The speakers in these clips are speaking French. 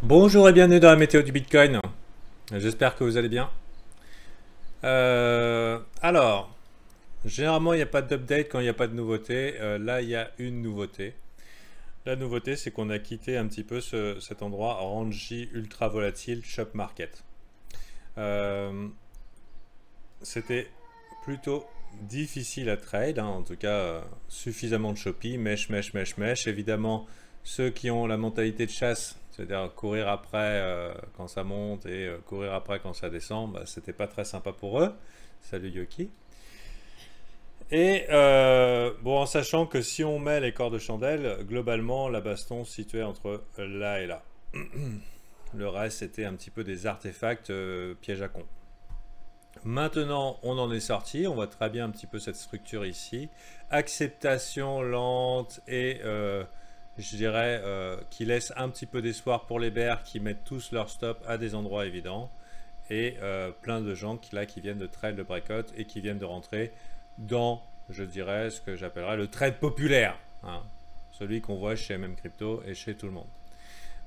Bonjour et bienvenue dans la météo du Bitcoin. J'espère que vous allez bien. Alors, généralement il n'y a pas d'update quand il n'y a pas de nouveauté. Là il y a une nouveauté. La nouveauté c'est qu'on a quitté un petit peu cet endroit rangy ultra volatile Shop Market. C'était plutôt difficile à trade, hein, en tout cas suffisamment de choppy, mèche. Évidemment, ceux qui ont la mentalité de chasse, c'est-à-dire courir après quand ça monte et courir après quand ça descend, bah, c'était pas très sympa pour eux. Salut Yoki. Et bon, en sachant que si on met les corps de chandelle, globalement la baston se situait entre là et là. Le reste c'était un petit peu des artefacts pièges à con. Maintenant, on en est sorti, on voit très bien un petit peu cette structure ici. Acceptation lente et je dirais qui laisse un petit peu d'espoir pour les bears qui mettent tous leur stop à des endroits évidents. Et plein de gens qui viennent de trade le breakout et qui viennent de rentrer dans, je dirais, ce que j'appellerais le trade populaire. Hein, celui qu'on voit chez MM Crypto et chez tout le monde.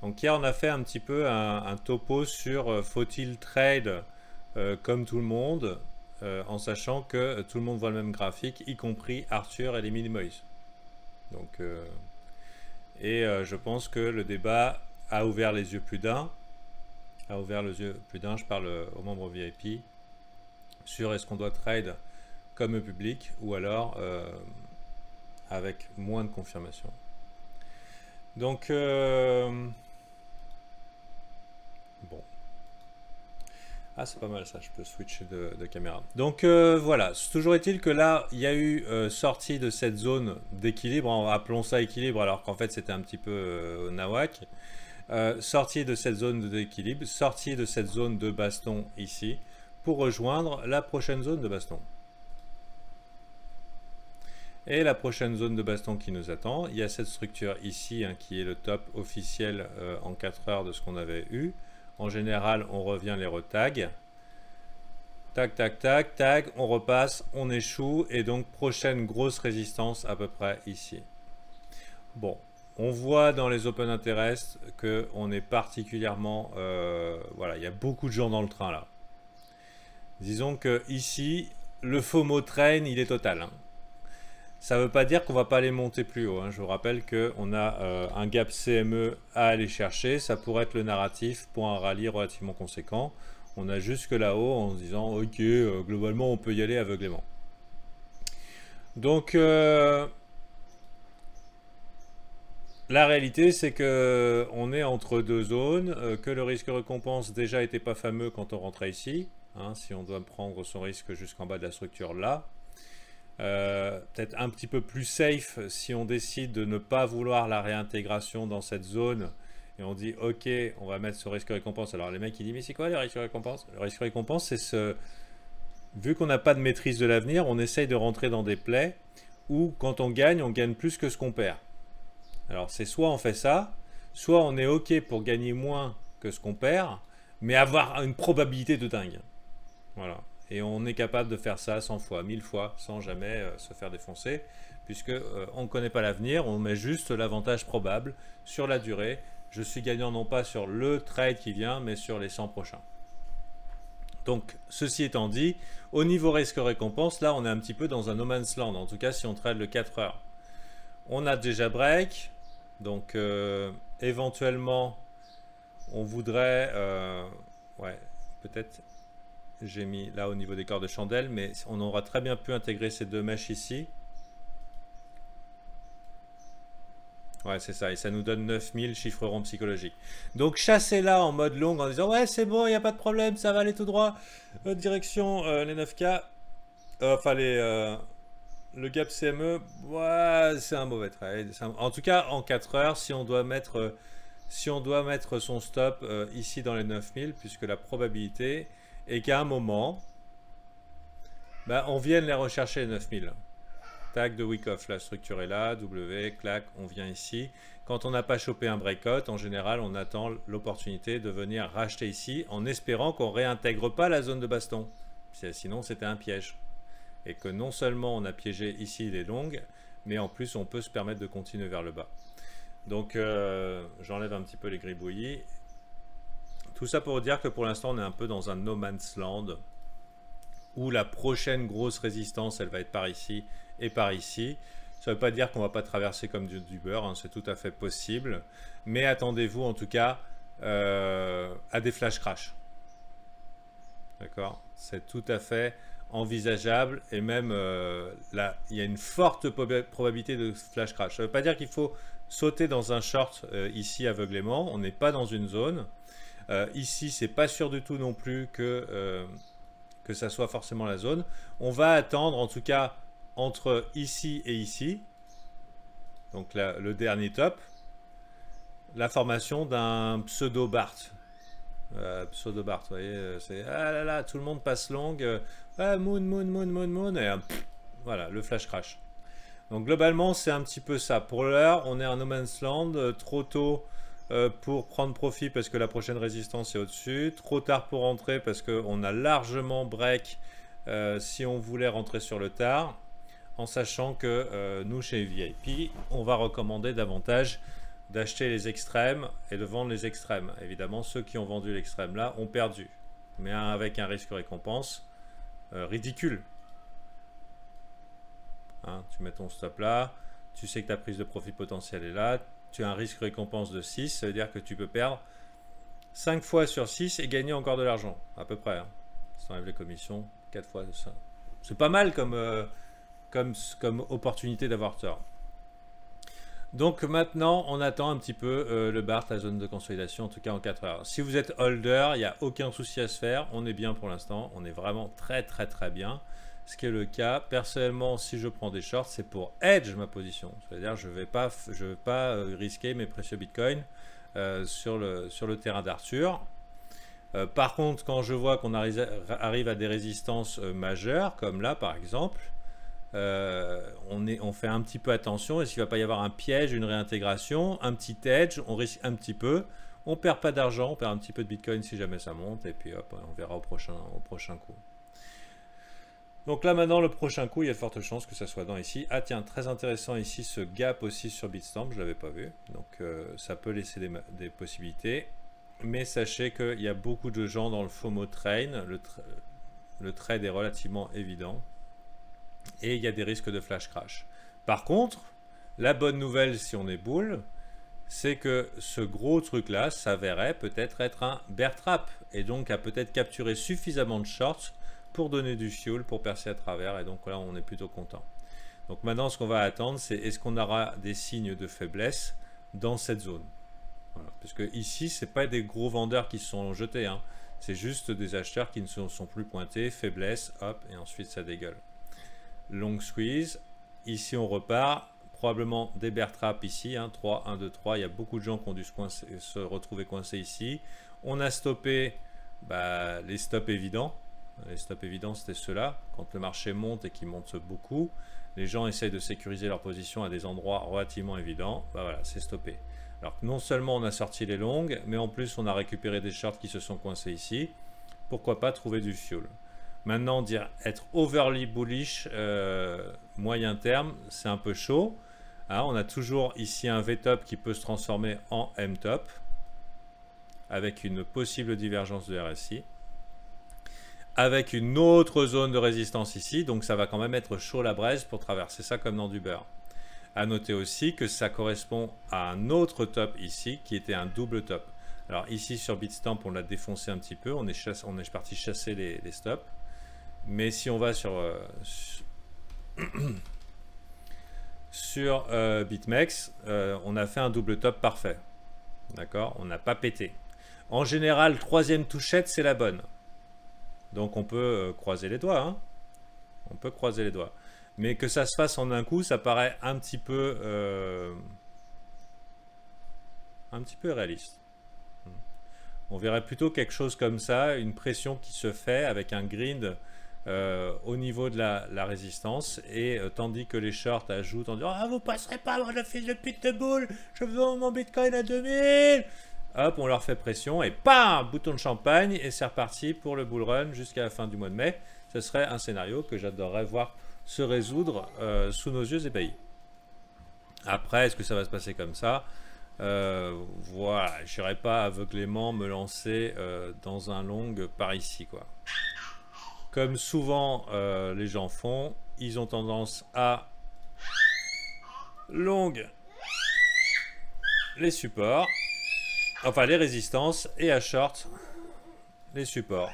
Donc hier, on a fait un petit peu un topo sur faut-il trade comme tout le monde, en sachant que tout le monde voit le même graphique, y compris Arthur et les Minimoys. Donc, je pense que le débat a ouvert les yeux plus d'un. Je parle aux membres VIP, sur est-ce qu'on doit trade comme public ou alors avec moins de confirmation. Donc, bon. Ah, c'est pas mal ça, je peux switcher de caméra. Donc voilà, toujours est-il que là, il y a eu sortie de cette zone d'équilibre, appelons ça équilibre alors qu'en fait c'était un petit peu nawak. Sortie de cette zone d'équilibre, sortie de cette zone de baston ici, pour rejoindre la prochaine zone de baston. Et la prochaine zone de baston qui nous attend, il y a cette structure ici hein, qui est le top officiel en 4 heures de ce qu'on avait eu. En général, on revient les retags. Tac, on repasse, on échoue. Et donc, prochaine grosse résistance à peu près ici. Bon, on voit dans les open interest qu'on est particulièrement... voilà, il y a beaucoup de gens dans le train là. Disons que ici, le FOMO train, il est total. Hein. Ça ne veut pas dire qu'on ne va pas aller monter plus haut. Hein. Je vous rappelle qu'on a un gap CME à aller chercher. Ça pourrait être le narratif pour un rallye relativement conséquent. On a jusque là-haut en se disant ok, globalement on peut y aller aveuglément. Donc la réalité c'est que on est entre deux zones, que le risque récompense déjà n'était pas fameux quand on rentrait ici. Hein, si on doit prendre son risque jusqu'en bas de la structure là. Peut-être un petit peu plus safe si on décide de ne pas vouloir la réintégration dans cette zone et on dit ok on va mettre ce risque récompense. Alors les mecs ils disent mais c'est quoi le risque récompense? Le risque récompense c'est ce... Vu qu'on n'a pas de maîtrise de l'avenir, on essaye de rentrer dans des plays où quand on gagne plus que ce qu'on perd. Alors c'est soit on fait ça, soit on est ok pour gagner moins que ce qu'on perd mais avoir une probabilité de dingue. Voilà. Et on est capable de faire ça 100 fois, 1000 fois, sans jamais se faire défoncer, puisque on ne connaît pas l'avenir, on met juste l'avantage probable sur la durée. Je suis gagnant non pas sur le trade qui vient, mais sur les 100 prochains. Donc, ceci étant dit, au niveau risque-récompense, là, on est un petit peu dans un no man's land, en tout cas si on trade le 4 heures. On a déjà break, donc éventuellement, on voudrait... ouais, peut-être... J'ai mis là au niveau des corps de chandelle, mais on aura très bien pu intégrer ces deux mèches ici. Ouais, c'est ça, et ça nous donne 9000 chiffres ronds psychologiques. Donc chassez là en mode long en disant ouais c'est bon, il n'y a pas de problème, ça va aller tout droit. Direction les 9K, enfin le gap CME, ouais, c'est un mauvais trade. En tout cas en 4 heures, si on doit mettre son stop ici dans les 9000, puisque la probabilité... et qu'à un moment, bah, on vienne les rechercher les 9000. Tag de week off, la structure est là, W, clac, on vient ici. Quand on n'a pas chopé un breakout, en général, on attend l'opportunité de venir racheter ici en espérant qu'on ne réintègre pas la zone de baston. Sinon, c'était un piège. Et que non seulement on a piégé ici les longues, mais en plus, on peut se permettre de continuer vers le bas. Donc, j'enlève un petit peu les gribouillis. Tout ça pour dire que pour l'instant, on est un peu dans un no man's land où la prochaine grosse résistance, elle va être par ici et par ici. Ça ne veut pas dire qu'on ne va pas traverser comme du beurre, hein, c'est tout à fait possible. Mais attendez-vous en tout cas à des flash crash. D'accord? C'est tout à fait envisageable et même là, il y a une forte probabilité de flash crash. Ça ne veut pas dire qu'il faut sauter dans un short ici aveuglément. On n'est pas dans une zone. Ici, c'est pas sûr du tout non plus que ça soit forcément la zone. On va attendre en tout cas entre ici et ici, donc là, le dernier top, la formation d'un pseudo-Bart. Pseudo-Bart, vous voyez, c'est ah là là, tout le monde passe longue, moon, et voilà, le flash crash. Donc globalement, c'est un petit peu ça. Pour l'heure, on est en no man's land, trop tôt pour prendre profit parce que la prochaine résistance est au-dessus, trop tard pour rentrer parce qu'on a largement break si on voulait rentrer sur le tard, en sachant que nous, chez VIP, on va recommander davantage d'acheter les extrêmes et de vendre les extrêmes. Évidemment, ceux qui ont vendu l'extrême là ont perdu, mais avec un risque-récompense ridicule. Hein, tu mets ton stop là, tu sais que ta prise de profit potentielle est là, tu as un risque-récompense de 6, ça veut dire que tu peux perdre 5 fois sur 6 et gagner encore de l'argent, à peu près. Hein. Si tu enlèves les commissions, 4 fois ça. C'est pas mal comme opportunité d'avoir tort. Donc maintenant, on attend un petit peu le BART, la zone de consolidation, en tout cas en 4 heures. Si vous êtes holder, il n'y a aucun souci à se faire. On est bien pour l'instant. On est vraiment très bien. Ce qui est le cas. Personnellement, si je prends des shorts, c'est pour hedge ma position. C'est-à-dire je ne vais pas risquer mes précieux bitcoins sur le terrain d'Arthur. Par contre, quand je vois qu'on arrive à des résistances majeures, comme là par exemple, on fait un petit peu attention. Est-ce qu'il ne va pas y avoir un piège, une réintégration, un petit edge, on risque un petit peu, on perd pas d'argent, on perd un petit peu de bitcoin si jamais ça monte, et puis hop, on verra au prochain coup. Donc là maintenant, le prochain coup, il y a de fortes chances que ça soit dans ici. Ah tiens, très intéressant ici, ce gap aussi sur Bitstamp, je ne l'avais pas vu, donc ça peut laisser des possibilités, mais sachez qu'il y a beaucoup de gens dans le FOMO train, le trade est relativement évident, et il y a des risques de flash crash. Par contre, la bonne nouvelle si on est bull, c'est que ce gros truc là s'avérait peut-être être un bear trap et donc a peut-être capturé suffisamment de shorts pour donner du fuel pour percer à travers, et donc là on est plutôt content. Donc maintenant ce qu'on va attendre, c'est est-ce qu'on aura des signes de faiblesse dans cette zone. Voilà. Parce que ici c'est pas des gros vendeurs qui se sont jetés, hein. C'est juste des acheteurs qui ne se sont plus pointés, faiblesse, hop, et ensuite ça dégueule. Long squeeze, ici on repart, probablement des bear traps ici, hein, 3, 1, 2, 3, il y a beaucoup de gens qui ont dû se retrouver coincés ici. On a stoppé les stops évidents. Les stops évidents, c'était ceux-là. Quand le marché monte et qu'il monte beaucoup, les gens essayent de sécuriser leur position à des endroits relativement évidents. Voilà, c'est stoppé. Alors non seulement on a sorti les longues, mais en plus on a récupéré des shorts qui se sont coincés ici. Pourquoi pas trouver du fuel? Maintenant, dire être overly bullish moyen terme, c'est un peu chaud. Hein, on a toujours ici un V-top qui peut se transformer en M-top avec une possible divergence de RSI. Avec une autre zone de résistance ici, donc ça va quand même être chaud la braise pour traverser ça comme dans du beurre. À noter aussi que ça correspond à un autre top ici qui était un double top. Alors ici sur Bitstamp, on l'a défoncé un petit peu, on est parti chasser les stops. Mais si on va sur BitMEX, on a fait un double top parfait. D'accord? On n'a pas pété. En général, troisième touchette, c'est la bonne. Donc on peut croiser les doigts. Hein, on peut croiser les doigts. Mais que ça se fasse en un coup, ça paraît un petit peu réaliste. On verrait plutôt quelque chose comme ça, une pression qui se fait avec un grind au niveau de la résistance, et tandis que les shorts ajoutent en disant ah, vous passerez pas le fils de pute de boule, je veux mon bitcoin à 2000. Hop, on leur fait pression et bam, bouton de champagne, et c'est reparti pour le bull run jusqu'à la fin du mois de mai. Ce serait un scénario que j'adorerais voir se résoudre sous nos yeux ébahis. Après, est-ce que ça va se passer comme ça? Voilà, je n'irai pas aveuglément me lancer dans un long par ici, quoi. Comme souvent les gens font, ils ont tendance à long les supports, enfin les résistances, et à short les supports.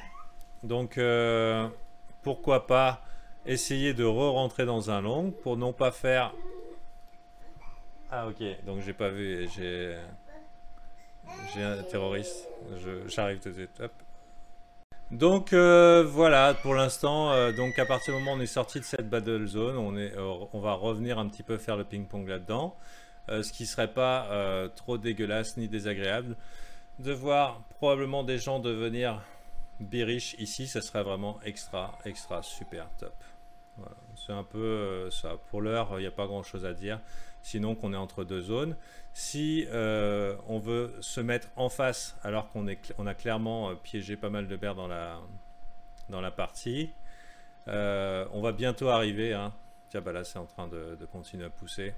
Donc pourquoi pas essayer de re-rentrer dans un long pour non pas faire... Ah ok, donc j'ai pas vu, j'ai un terroriste, j'arrive tout de suite. Hop. Donc voilà, pour l'instant, donc à partir du moment où on est sorti de cette battle zone, on va revenir un petit peu faire le ping-pong là-dedans, ce qui serait pas trop dégueulasse ni désagréable. De voir probablement des gens devenir bearish ici, ça serait vraiment extra super top. Voilà. C'est un peu ça. Pour l'heure, il n'y a pas grand chose à dire, sinon qu'on est entre deux zones. Si on veut se mettre en face, alors qu'on a clairement piégé pas mal de bears dans la partie, on va bientôt arriver, hein. Tiens, bah là c'est en train de continuer à pousser.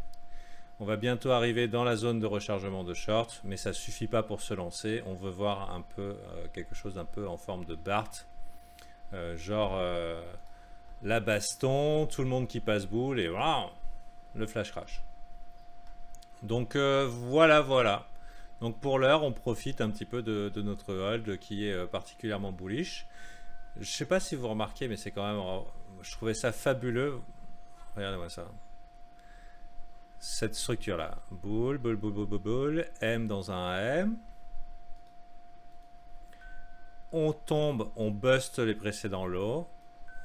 On va bientôt arriver dans la zone de rechargement de short, mais ça suffit pas pour se lancer. On veut voir un peu quelque chose d'un peu en forme de Bart, genre la baston, tout le monde qui passe boule et voilà, le flash crash. Donc voilà. Donc pour l'heure, on profite un petit peu de notre hold qui est particulièrement bullish. Je sais pas si vous remarquez, mais c'est quand même, je trouvais ça fabuleux. Regardez-moi ça. Cette structure là, boule, M dans un M, on tombe, on buste les précédents lows,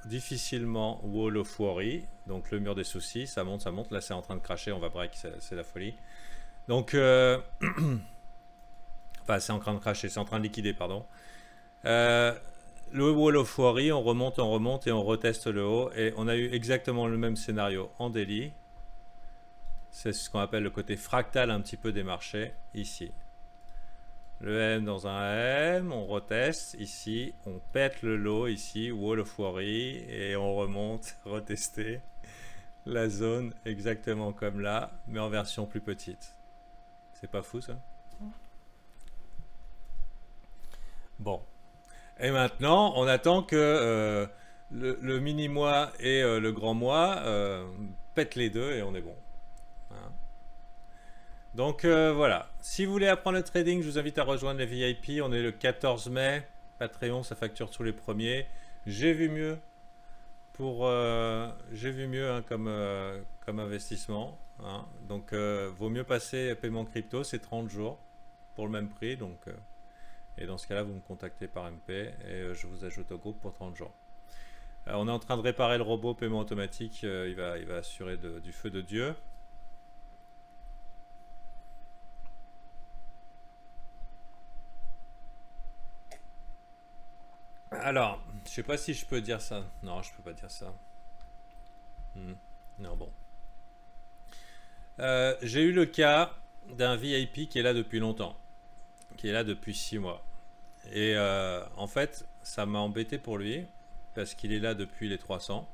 difficilement wall of worry, donc le mur des soucis, ça monte, là c'est en train de cracher, on va break, c'est la folie. Donc enfin c'est en train de cracher, c'est en train de liquider, pardon. Le wall of worry, on remonte et on reteste le haut, et on a eu exactement le même scénario en daily. C'est ce qu'on appelle le côté fractal un petit peu des marchés, ici. Le M dans un M, on reteste, ici, on pète le low, ici, wall of worry, et on remonte, retester la zone exactement comme là, mais en version plus petite. C'est pas fou ça? Bon. Et maintenant, on attend que le mini-mois et le grand mois pètent les deux et on est bon. Donc voilà, si vous voulez apprendre le trading, je vous invite à rejoindre les VIP. On est le 14 mai, Patreon, ça facture tous les premiers. J'ai vu mieux hein, comme investissement, hein. Donc vaut mieux passer paiement crypto, c'est 30 jours pour le même prix. Donc, et dans ce cas-là, vous me contactez par MP et je vous ajoute au groupe pour 30 jours. On est en train de réparer le robot paiement automatique, il va assurer du feu de Dieu. Alors, je sais pas si je peux dire ça. Non, je peux pas dire ça. Non, bon. J'ai eu le cas d'un VIP qui est là depuis longtemps, qui est là depuis 6 mois. Et en fait, ça m'a embêté pour lui, parce qu'il est là depuis les 300.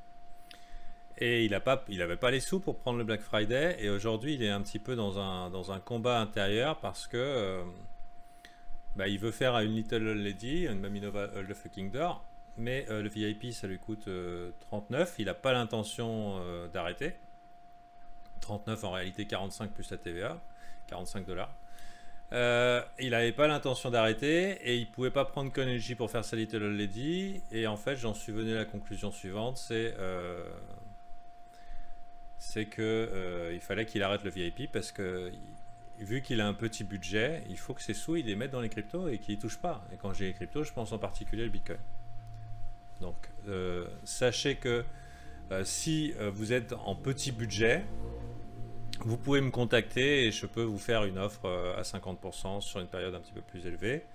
Et il avait pas les sous pour prendre le Black Friday. Et aujourd'hui, il est un petit peu dans un combat intérieur parce que il veut faire une Little Lady, une Maminova the Fucking Door. Mais le VIP, ça lui coûte 39. Il n'a pas l'intention d'arrêter. 39 en réalité 45 plus la TVA, 45 $. Il n'avait pas l'intention d'arrêter et il pouvait pas prendre Koneji pour faire sa Little Lady. Et en fait, j'en suis venu à la conclusion suivante, c'est que il fallait qu'il arrête le VIP parce que vu qu'il a un petit budget, il faut que ses sous il les mette dans les cryptos et qu'il ne touche pas. Et quand j'ai les cryptos, je pense en particulier le Bitcoin. Donc sachez que si vous êtes en petit budget, vous pouvez me contacter et je peux vous faire une offre à 50% sur une période un petit peu plus élevée.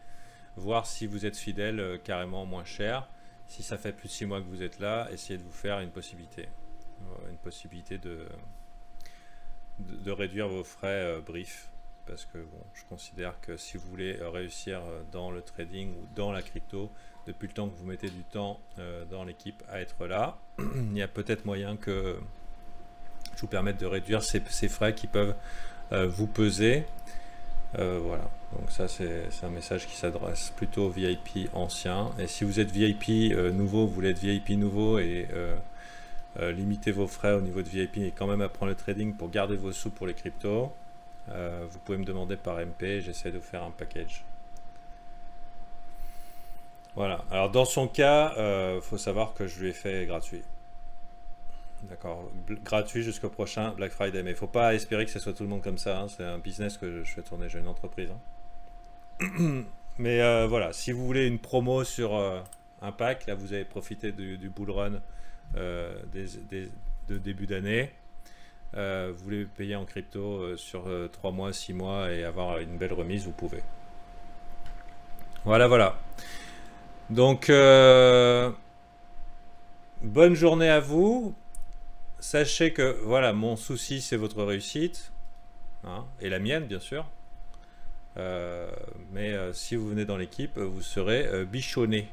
Voir si vous êtes fidèle carrément moins cher. Si ça fait plus de 6 mois que vous êtes là, essayez de vous faire une possibilité. Une possibilité de réduire vos frais briefs. Parce que bon, je considère que si vous voulez réussir dans le trading ou dans la crypto, depuis le temps que vous mettez du temps dans l'équipe à être là, il y a peut-être moyen que je vous permette de réduire ces frais qui peuvent vous peser. Voilà, donc ça c'est un message qui s'adresse plutôt aux VIP anciens. Et si vous êtes VIP nouveau, vous voulez être VIP nouveau et limiter vos frais au niveau de VIP et quand même apprendre le trading pour garder vos sous pour les cryptos, vous pouvez me demander par MP, j'essaie de vous faire un package. Voilà, alors dans son cas, faut savoir que je lui ai fait gratuit. D'accord, gratuit jusqu'au prochain Black Friday, mais il ne faut pas espérer que ce soit tout le monde comme ça, hein. C'est un business que je fais tourner, j'ai une entreprise, hein. Mais voilà, si vous voulez une promo sur un pack, là vous avez profité du bull run de début d'année, vous voulez payer en crypto sur 3 mois, 6 mois et avoir une belle remise, vous pouvez. Voilà, voilà. Donc, bonne journée à vous. Sachez que, voilà, mon souci, c'est votre réussite, hein, et la mienne, bien sûr. Mais si vous venez dans l'équipe, vous serez bichonné.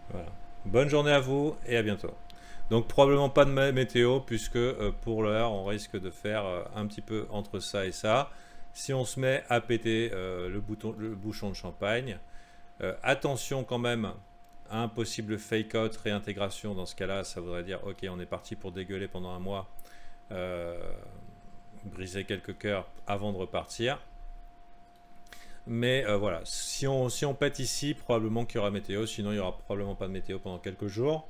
Voilà. Bonne journée à vous et à bientôt. Donc, probablement pas de météo, puisque pour l'heure, on risque de faire un petit peu entre ça et ça. Si on se met à péter le bouchon de champagne, attention quand même à un possible fake out réintégration. Dans ce cas là ça voudrait dire ok, on est parti pour dégueuler pendant un mois, briser quelques cœurs avant de repartir. Mais voilà, si on pète ici, probablement qu'il y aura météo, sinon il n'y aura probablement pas de météo pendant quelques jours.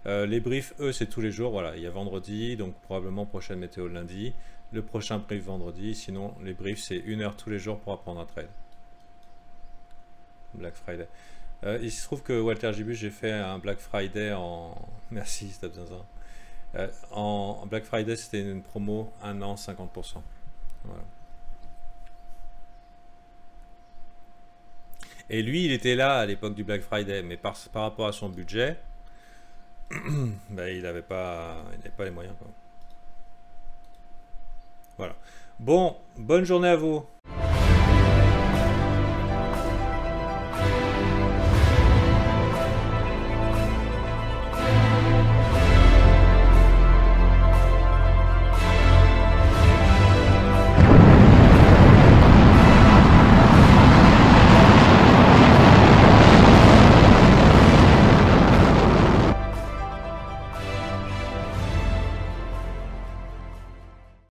Les briefs, eux, c'est tous les jours. Voilà, il y a vendredi, donc probablement prochaine météo le lundi, le prochain brief vendredi. Sinon les briefs, c'est 1 heure tous les jours pour apprendre un trade. Black Friday. Il se trouve que Walter Gibus, j'ai fait un Black Friday en... Merci, si t'as besoin de ça. En Black Friday, c'était une promo 1 an, 50%. Voilà. Et lui, il était là à l'époque du Black Friday, mais par rapport à son budget, bah, il n'avait pas les moyens, quoi. Voilà. Bon, bonne journée à vous.